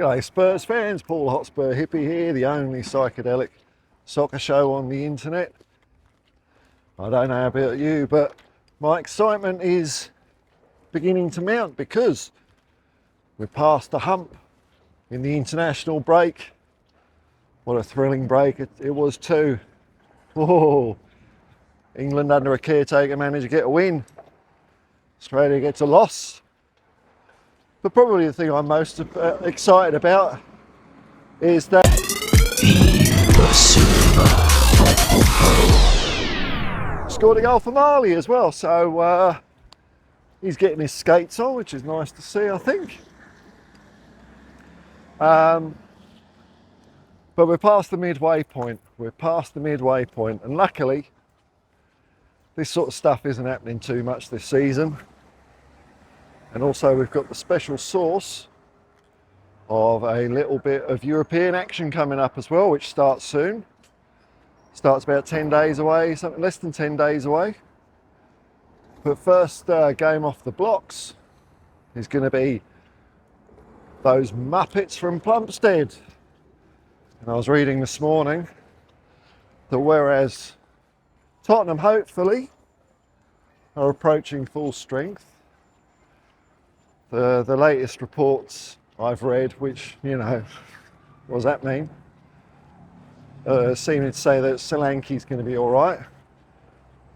G'day Spurs fans, Paul Hotspur hippie here, the only psychedelic soccer show on the internet. I don't know about you, but my excitement is beginning to mount because we're past the hump in the international break. What a thrilling break it was too. Whoa. England under a caretaker managed to get a win. Australia gets a loss. But probably the thing I'm most excited about is that scored a goal for Mali as well, so he's getting his skates on, which is nice to see, I think. But we're past the midway point. And luckily this sort of stuff isn't happening too much this season. And also we've got the special sauce of a little bit of European action coming up as well, which starts soon. Starts about 10 days away, something less than 10 days away. But first game off the blocks is going to be those Muppets from Plumstead. And I was reading this morning that whereas Tottenham hopefully are approaching full strength, the latest reports I've read, which, you know, what does that mean? Seeming to say that Solanke's going to be all right.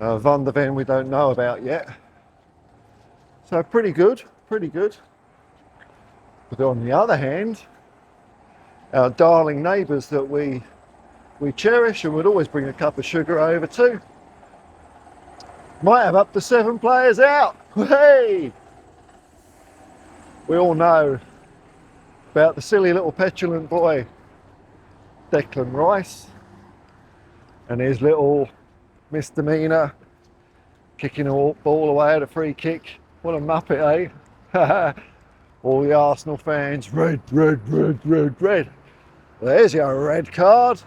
Van der Ven we don't know about yet. So pretty good. But on the other hand, our darling neighbours that we cherish and would always bring a cup of sugar over to, might have up to 7 players out. Hey! We all know about the silly little petulant boy Declan Rice and his little misdemeanour kicking a ball away at a free kick. What a muppet, eh? All the Arsenal fans, red. Well, there's your red card.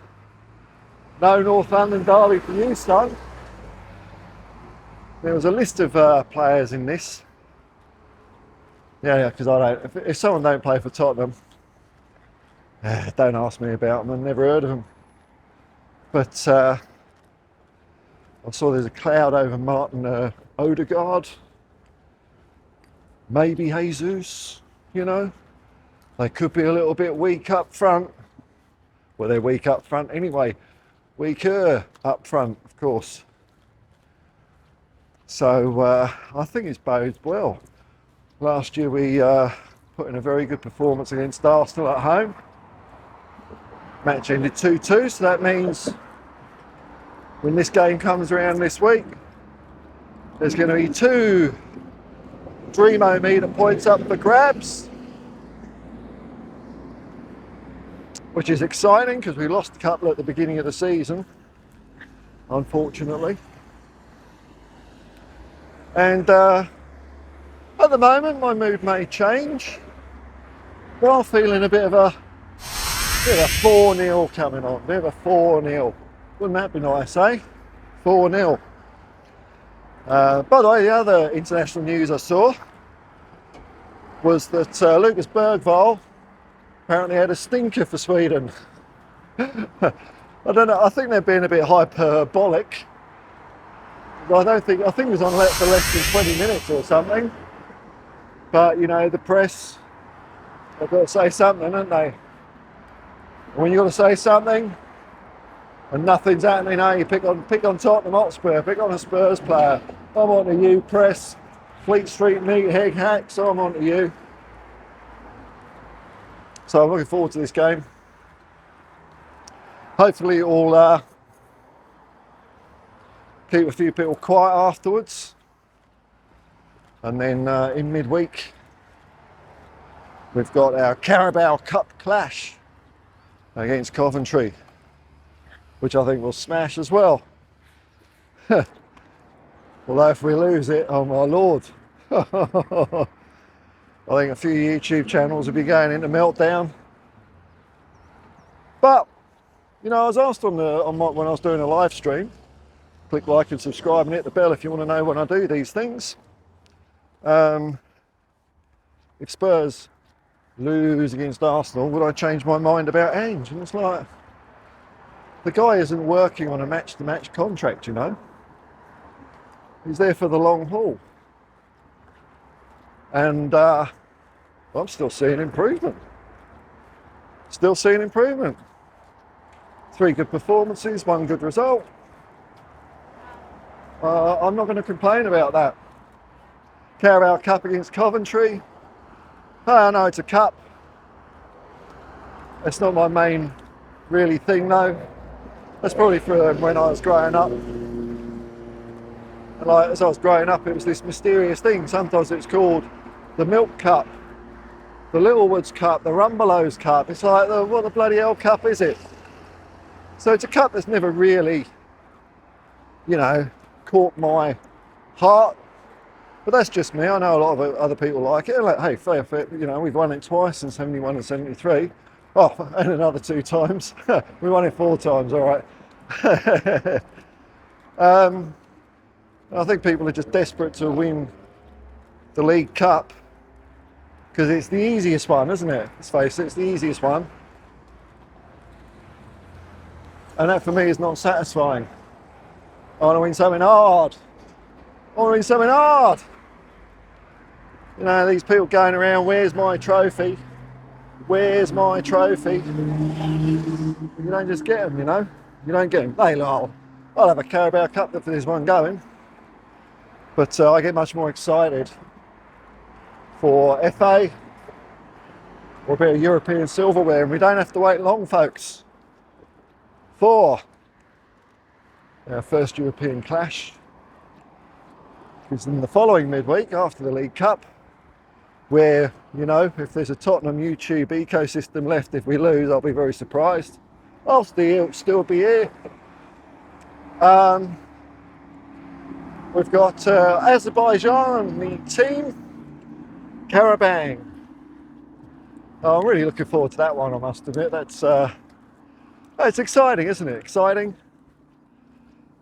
No North London derby for you, son. There was a list of players in this. Yeah, because if someone don't play for Tottenham, don't ask me about them. I've never heard of them. But I saw there's a cloud over Martin Odegaard. Maybe Jesus, you know. They could be a little bit weak up front. Well, they're weak up front anyway. Weaker up front, of course. So I think it bodes well. Last year we put in a very good performance against Arsenal at home. Match ended 2-2, so that means when this game comes around this week, there's going to be 2 Dreamo-meter points up for grabs, which is exciting because we lost a couple at the beginning of the season, unfortunately. And at the moment, my mood may change, but I'm feeling a bit of a 4-0 coming on, bit of a 4-0. Wouldn't that be nice, eh? 4-0. By the way, the other international news I saw was that Lucas Bergvall apparently had a stinker for Sweden. I don't know, I think they're being a bit hyperbolic. I think it was on for less than 20 minutes or something. But, you know, the press, they've got to say something, haven't they? And when you've got to say something and nothing's happening, you pick on Tottenham Hotspur, pick on a Spurs player. I'm on to you, press. Fleet Street meathead hacks, I'm on to you. So I'm looking forward to this game. Hopefully it will keep a few people quiet afterwards. And then in midweek, we've got our Carabao Cup clash against Coventry, which I think will smash as well. Although if we lose it, oh my lord. I think a few YouTube channels will be going into meltdown. But, you know, I was asked when I was doing a live stream, click like and subscribe and hit the bell if you want to know when I do these things. If Spurs lose against Arsenal, would I change my mind about Ange? And it's like, the guy isn't working on a match-to-match contract, you know. He's there for the long haul. And I'm still seeing improvement. Still seeing improvement. 3 good performances, 1 good result. I'm not going to complain about that. Carabao Cup against Coventry. I know it's a cup. It's not my main really thing though. That's probably from when I was growing up. And like, as I was growing up, it was this mysterious thing. Sometimes it's called the Milk Cup, the Littlewoods Cup, the Rumbelows Cup. It's like, what the bloody hell cup is it? So it's a cup that's never really, you know, caught my heart. But that's just me. I know a lot of other people like it. They're like, hey, fair, you know, we've won it twice in 71 and 73. Oh, and another 2 times. We won it 4 times, all right. I think people are just desperate to win the League Cup because it's the easiest one, isn't it? Let's face it, it's the easiest one. And that for me is not satisfying. I want to win something hard. I want to win something hard. You know, these people going around, where's my trophy? Where's my trophy? You don't just get them, you know? You don't get them. Hey, I'll have a Carabao Cup if there's one going. But I get much more excited for FA or a bit of European silverware. And we don't have to wait long, folks, for our first European clash. Because in the following midweek, after the League Cup, where, you know, if there's a Tottenham YouTube ecosystem left, if we lose, I'll be very surprised. I'll still be here. We've got Azerbaijan, the team, Karabang. Oh, I'm really looking forward to that one, I must admit. That's it's exciting, isn't it? Exciting.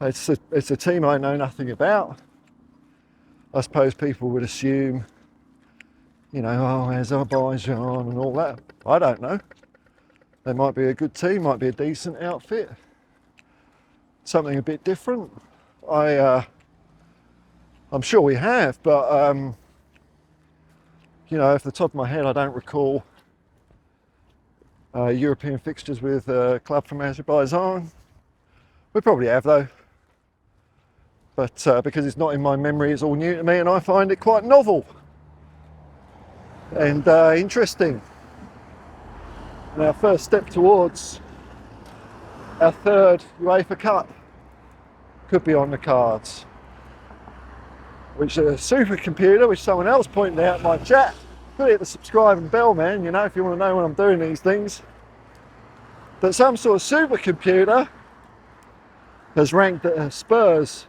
It's a team I know nothing about. I suppose people would assume, you know, oh, Azerbaijan and all that. I don't know. They might be a good team, might be a decent outfit. Something a bit different. I'm sure we have, but you know, off the top of my head, I don't recall European fixtures with a club from Azerbaijan. We probably have though, but because it's not in my memory, it's all new to me, and I find it quite novel and interesting. And our first step towards our 3rd UEFA Cup could be on the cards, which is a supercomputer, which someone else pointed out in my chat. Could hit the subscribe and bell, man, you know, if you want to know when I'm doing these things. But some sort of supercomputer has ranked Spurs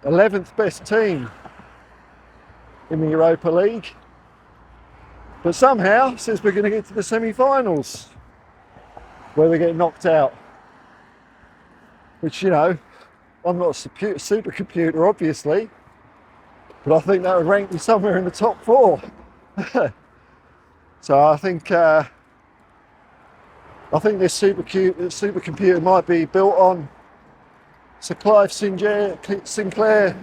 11th best team in the Europa League. But somehow, since we're going to get to the semi-finals, where we get knocked out, which, you know, I'm not a supercomputer, obviously, but I think that would rank me somewhere in the top 4. So I think this supercomputer might be built on Sir Clive Sinclair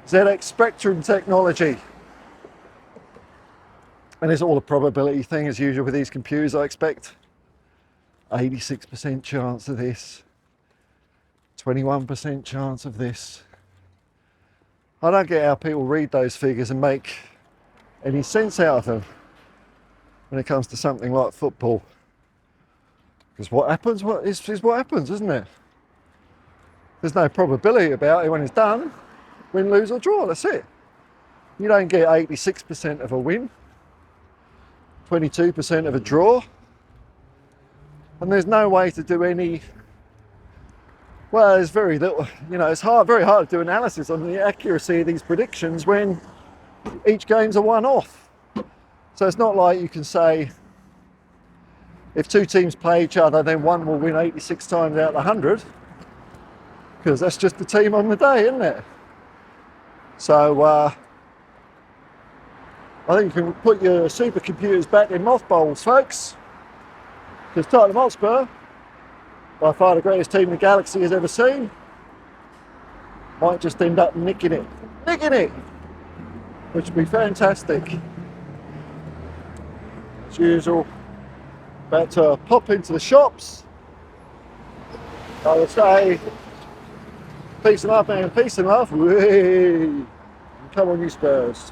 ZX Spectrum technology. And it's all a probability thing, as usual with these computers, I expect. 86% chance of this, 21% chance of this. I don't get how people read those figures and make any sense out of them when it comes to something like football. Because what happens is what happens, isn't it? There's no probability about it when it's done. Win, lose or draw, that's it. You don't get 86% of a win, 22% of a draw, and there's no way to do any, well, there's very little, you know, it's very hard to do analysis on the accuracy of these predictions when each game's a one-off. So it's not like you can say, if 2 teams play each other, then one will win 86 times out of 100, because that's just the team on the day, isn't it? So I think you can put your supercomputers back in mothballs, folks. Because Tottenham Hotspur, by far the greatest team the galaxy has ever seen, might just end up nicking it, which would be fantastic. As usual, about to pop into the shops. I would say, peace and love, man, peace and love. Whee! Come on, you Spurs.